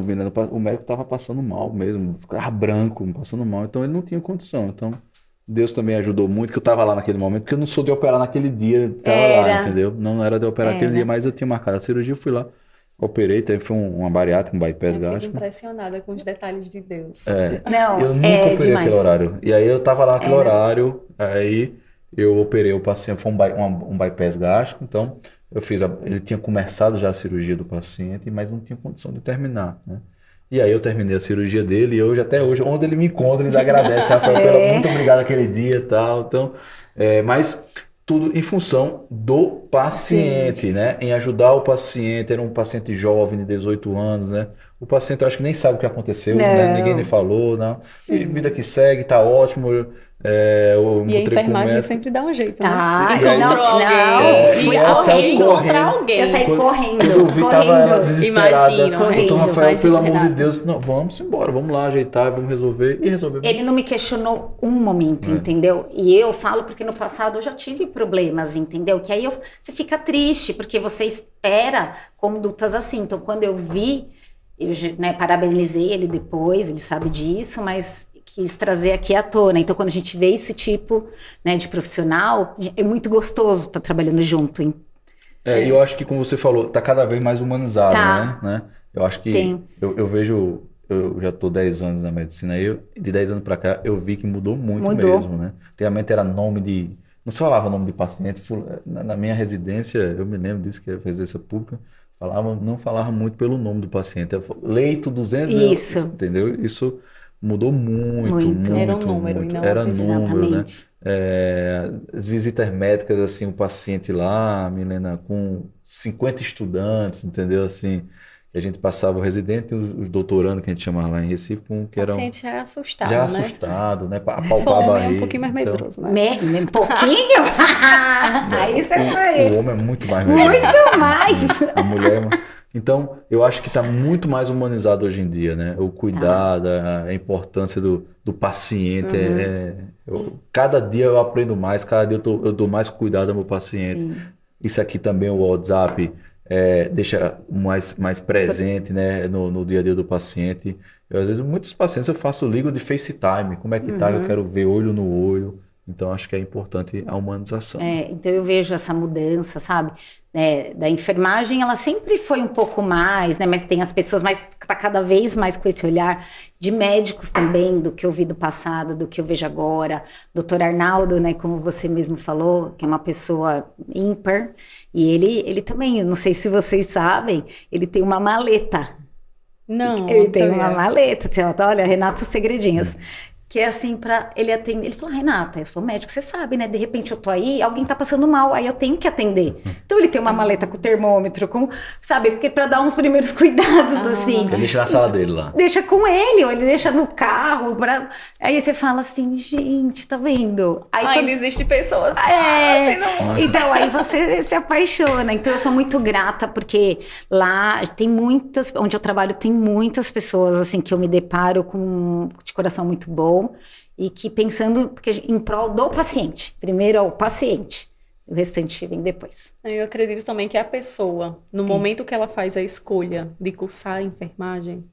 o médico estava passando mal mesmo, ficava branco, passando mal, então ele não tinha condição. Então, Deus também ajudou muito, que eu estava lá naquele momento, porque eu não sou de operar naquele dia, estava lá, entendeu? Não era de operar aquele dia, mas eu tinha marcado a cirurgia, eu fui lá, operei, foi uma bariátrica, um bypass gástrico. Eu fico impressionada com os detalhes de Deus. Eu nunca operei aquele horário. E aí eu estava lá naquele horário, aí eu operei o paciente, foi um bypass gástrico, então eu fiz, ele tinha começado já a cirurgia do paciente, mas não tinha condição de terminar, né? E aí eu terminei a cirurgia dele e hoje, até hoje, onde ele me encontra, eles agradecem. Rafael, muito obrigado aquele dia e tal. Então, mas tudo em função do paciente, né? Em ajudar o paciente. Era um paciente jovem de 18 anos, né? O paciente, eu acho que nem sabe o que aconteceu, né? Ninguém lhe falou, não. E vida que segue, tá ótimo. E a enfermagem sempre dá um jeito, né? Tá, Encontrou alguém. Encontrar alguém. Eu saí correndo. Quando eu vi, tava ela desesperada. Imagina. Doutor Rafael, Imagina, pelo amor de Renato. Deus, não, vamos embora, vamos lá ajeitar, vamos resolver. E resolvemos. Ele não me questionou um momento, entendeu? E eu falo porque no passado eu já tive problemas, entendeu? Que aí você fica triste, porque você espera condutas assim. Então, quando eu vi, eu parabenizei ele depois, ele sabe disso, mas quis trazer aqui à tona. Então, quando a gente vê esse tipo, né, de profissional, é muito gostoso estar trabalhando junto, hein? E eu acho que, como você falou, tá cada vez mais humanizado, né? Eu acho que eu vejo, eu já tô 10 anos na medicina, de 10 anos para cá, eu vi que mudou muito mesmo, né? Antigamente era nome de... Não se falava nome de paciente. Na minha residência, eu me lembro disso, que era residência pública, não falava muito pelo nome do paciente. Leito 200 Isso. Entendeu? Isso mudou muito. Era um número, muito. E não Era exatamente. número, né? As visitas médicas, assim, o paciente lá, Milena, com 50 estudantes, entendeu? Assim, que a gente passava o residente e os doutorandos, que a gente chamava lá em Recife, que eram... O paciente já é assustado, Já né? assustado, né? Se Apalpar for a homem, barriga. é um pouquinho mais medroso, né? Um pouquinho? Aí você foi. O homem é muito mais medroso. Muito mais. A mulher... Então, eu acho que está muito mais humanizado hoje em dia, né? O cuidado, a importância do paciente. Cada dia eu aprendo mais, cada dia eu dou mais cuidado ao meu paciente. Sim. Isso aqui também, o WhatsApp, deixa mais presente, né? No dia a dia do paciente. Às vezes, muitos pacientes eu ligo de FaceTime. Como é que tá? Eu quero ver olho no olho. Então, acho que é importante a humanização. Então, eu vejo essa mudança, sabe? Da enfermagem, ela sempre foi um pouco mais, né? Mas tem as pessoas, mas tá cada vez mais com esse olhar de médicos também, do que eu vi do passado, do que eu vejo agora. Dr. Arnaldo, né? Como você mesmo falou, que é uma pessoa ímpar. E ele também, não sei se vocês sabem, ele tem uma maleta. Não, Ele tem uma maleta. Olha, Renato, os segredinhos. Que é assim, pra ele atender. Ele falou, Renata, eu sou médico, você sabe, né? De repente eu tô aí, alguém tá passando mal, aí eu tenho que atender. Então ele tem uma maleta com termômetro, sabe? Porque pra dar uns primeiros cuidados, assim. Ele deixa na sala dele lá. Deixa com ele, ou ele deixa no carro. Aí você fala assim, gente, tá vendo? Aí ainda existe pessoas. Então, aí você se apaixona. Então, eu sou muito grata, porque lá tem onde eu trabalho, tem muitas pessoas, assim, que eu me deparo de coração muito bom. E que pensando em prol do paciente. Primeiro é o paciente, o restante vem depois. Eu acredito também que a pessoa, no momento que ela faz a escolha de cursar a enfermagem,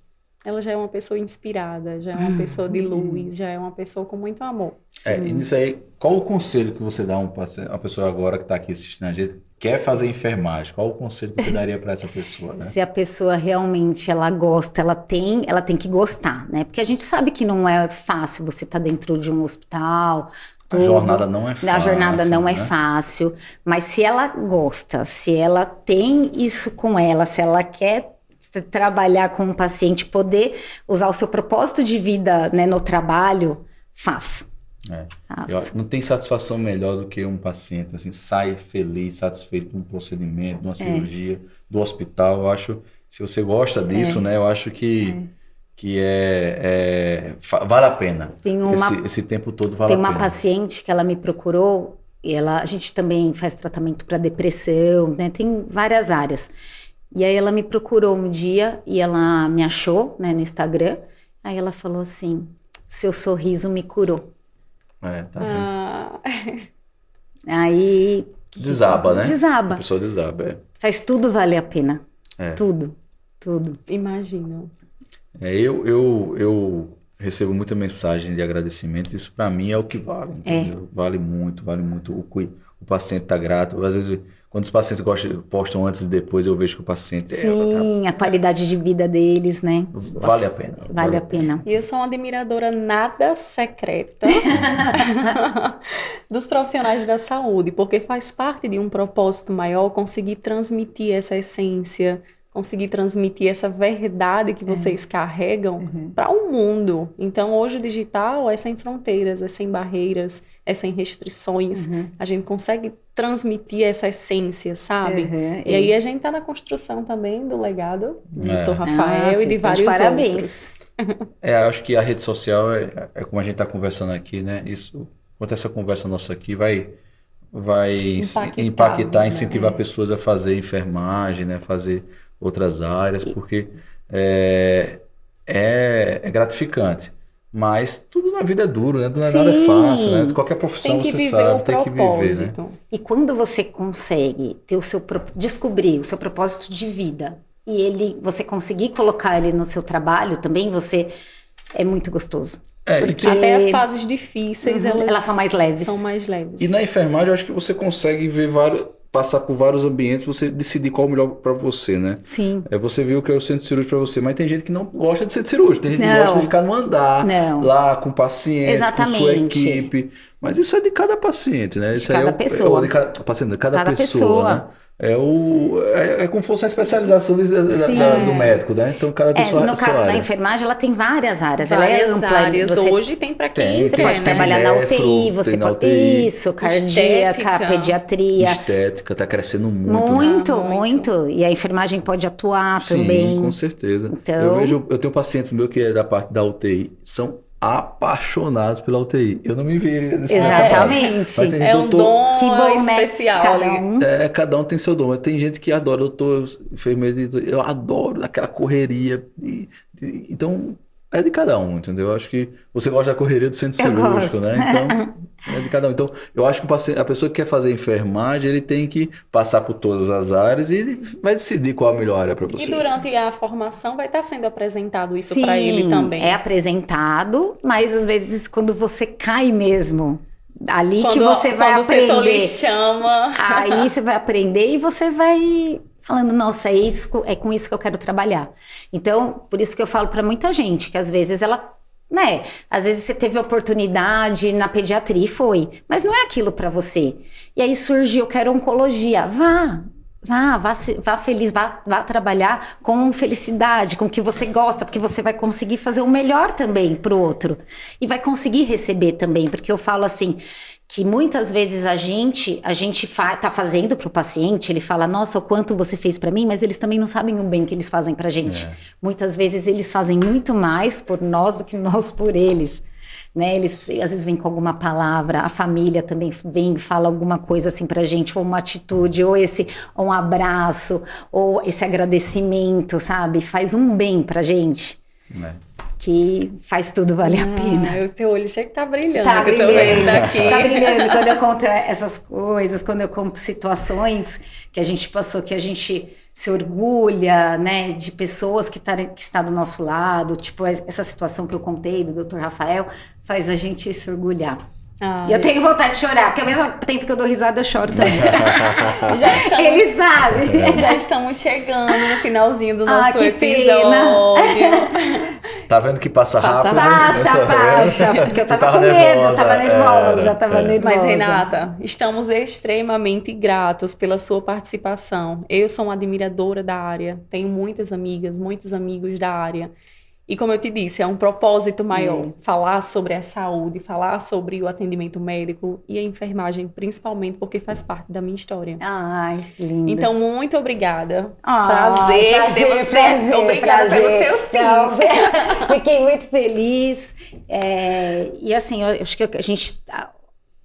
ela já é uma pessoa inspirada, já é uma pessoa de luz, já é uma pessoa com muito amor. E nisso aí, qual o conselho que você dá a uma pessoa agora que está aqui assistindo a gente, quer fazer enfermagem? Qual o conselho que você daria para essa pessoa, né? Se a pessoa realmente ela gosta, ela tem que gostar, né? Porque a gente sabe que não é fácil você estar dentro de um hospital. A jornada não é fácil. A jornada não é fácil, mas se ela gosta, se ela tem isso com ela, se ela quer trabalhar com um paciente, poder usar o seu propósito de vida, né, no trabalho, faz. Não tem satisfação melhor do que um paciente assim, sai feliz, satisfeito de um procedimento, de uma cirurgia, do hospital. Eu acho, se você gosta disso, né, eu acho que vale a pena. Esse tempo todo vale a pena. Tem uma paciente que ela me procurou, e a gente também faz tratamento para depressão, né, tem várias áreas. E aí ela me procurou um dia e ela me achou, né, no Instagram. Aí ela falou assim, seu sorriso me curou. Tá vendo? Aí... Desaba, né? Desaba. A pessoa desaba, Faz tudo valer a pena. Tudo. Imagino. Eu recebo muita mensagem de agradecimento. Isso para mim é o que vale, entendeu? Vale muito. O paciente tá grato. Às vezes... Quando os pacientes postam antes e depois, eu vejo que o paciente... Sim, a qualidade de vida deles, né? Vale a pena. Vale a pena. E eu sou uma admiradora nada secreta dos profissionais da saúde, porque faz parte de um propósito maior conseguir transmitir essa essência, conseguir transmitir essa verdade que vocês carregam para o mundo. Então, hoje o digital é sem fronteiras, é sem barreiras, é sem restrições. A gente consegue transmitir essa essência, sabe? E aí a gente tá na construção também do legado do Dr. Rafael e de vários outros. Acho que a rede social é como a gente está conversando aqui, né? Isso, enquanto essa conversa nossa aqui vai impactar, incentivar pessoas a fazer enfermagem, né? Fazer outras áreas, porque é gratificante. Mas tudo na vida é duro, né? Não é nada fácil, né? Qualquer profissão você sabe, tem que viver, né? E quando você consegue ter descobrir o seu propósito de vida e você conseguir colocar ele no seu trabalho também, é muito gostoso. Porque até as fases difíceis, elas são mais leves. São mais leves. E na enfermagem, eu acho que você consegue ver passar por vários ambientes, você decidir qual é o melhor para você, né? Sim. Você viu que é o centro cirúrgico para você, mas tem gente que não gosta de ser cirúrgico, tem gente que gosta de ficar no andar, lá com o paciente, com sua equipe. Mas isso é de cada paciente, né? De cada pessoa. De cada pessoa, né? É como se fosse uma especialização do médico, né? Então, cada pessoa no caso da enfermagem, ela tem várias áreas. Ela é ampla. Áreas. Hoje tem para quem você pode trabalhar na UTI, você pode... Isso, cardíaca, pediatria. Estética, tá crescendo muito. Muito. E a enfermagem pode atuar também. Sim, com certeza. Então... Eu tenho pacientes meus que é da parte da UTI, são apaixonados pela UTI. Eu não me veria nessa Exatamente. É um dom que bom, especial. Cada um tem seu dom. Tem gente que adora, doutor, enfermeiro, eu adoro aquela correria. Então, é de cada um, entendeu? Eu acho que você gosta da correria do centro cirúrgico, né? Então, é de cada um. Então, eu acho que a pessoa que quer fazer enfermagem, ele tem que passar por todas as áreas e ele vai decidir qual a melhor área para você. E durante a formação vai estar sendo apresentado isso para ele também. É apresentado, mas às vezes quando você cai mesmo, ali que você vai aprender. Quando o setor lhe chama. Aí você vai aprender e você vai... falando, nossa, é com isso que eu quero trabalhar. Então, por isso que eu falo para muita gente, que às vezes às vezes você teve oportunidade na pediatria e foi, mas não é aquilo para você. E aí surgiu, eu quero oncologia, vá feliz, vá trabalhar com felicidade, com o que você gosta, porque você vai conseguir fazer o melhor também pro outro. E vai conseguir receber também, porque eu falo assim, que muitas vezes a gente tá fazendo pro paciente, ele fala, nossa, o quanto você fez para mim, mas eles também não sabem o bem que eles fazem pra gente. Muitas vezes eles fazem muito mais por nós do que nós por eles. Né? Eles às vezes vêm com alguma palavra, a família também vem e fala alguma coisa assim pra gente, ou uma atitude, ou um abraço, ou esse agradecimento, sabe? Faz um bem pra gente. Que faz tudo valer a pena. O seu olho chega que tá brilhando. Tá brilhando. Eu tô vendo daqui. Tá brilhando quando eu conto essas coisas, quando eu conto situações que a gente passou, que a gente se orgulha, né, de pessoas que está do nosso lado, tipo essa situação que eu contei do Dr. Rafael, faz a gente se orgulhar. E eu tenho vontade de chorar, porque ao mesmo tempo que eu dou risada, eu choro também. Ele sabe. Já estamos chegando no finalzinho do nosso episódio. Tá vendo que passa rápido? Passa, porque eu tava com medo, tava nervosa. Mas, Renata, estamos extremamente gratos pela sua participação. Eu sou uma admiradora da área, tenho muitas amigas, muitos amigos da área. E como eu te disse, é um propósito maior falar sobre a saúde, falar sobre o atendimento médico e a enfermagem, principalmente porque faz parte da minha história. Ai, que lindo. Então, muito obrigada. Prazer ter você. Obrigada pelo seu sim. Fiquei muito feliz. E assim, eu acho que a gente...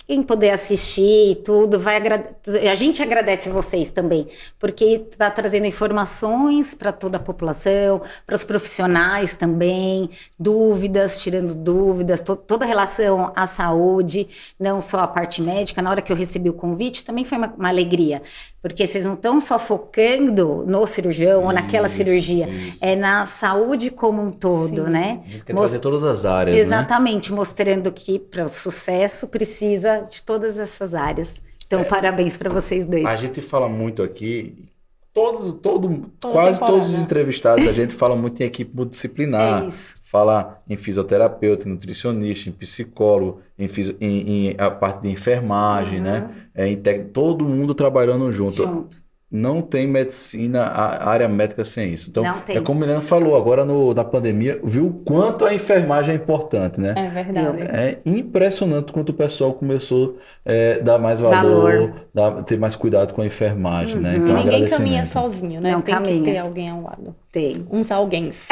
Quem puder assistir e tudo, a gente agradece vocês também, porque está trazendo informações para toda a população, para os profissionais também, tirando dúvidas, toda a relação à saúde, não só a parte médica. Na hora que eu recebi o convite, também foi uma alegria, porque vocês não estão só focando no cirurgião ou naquela cirurgia, é na saúde como um todo, né? A gente quer trazer todas as áreas, exatamente, né? Mostrando que para o sucesso precisa de todas essas áreas. Então, parabéns para vocês dois. A gente fala muito aqui, quase todos os entrevistados, a gente fala muito em equipe multidisciplinar. Fala em fisioterapeuta, em nutricionista, em psicólogo, em a parte de enfermagem, né? Todo mundo trabalhando junto. Não tem medicina, a área médica sem isso. Então, é como a Milena falou, agora na pandemia, viu o quanto a enfermagem é importante, né? É verdade. É impressionante quanto o pessoal começou a dar mais valor. Ter mais cuidado com a enfermagem, né? Então, ninguém caminha sozinho, né? Não tem caminha. que ter alguém ao lado. Tem. Uns alguéns.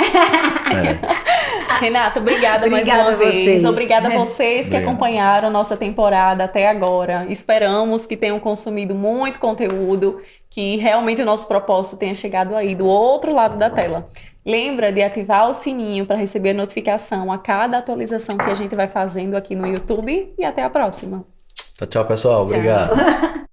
Renata, obrigada mais uma vez. Obrigada a vocês que acompanharam nossa temporada até agora. Esperamos que tenham consumido muito conteúdo, que realmente o nosso propósito tenha chegado aí do outro lado da tela. Lembra de ativar o sininho para receber a notificação a cada atualização que a gente vai fazendo aqui no YouTube e até a próxima. Tchau, pessoal. Obrigado.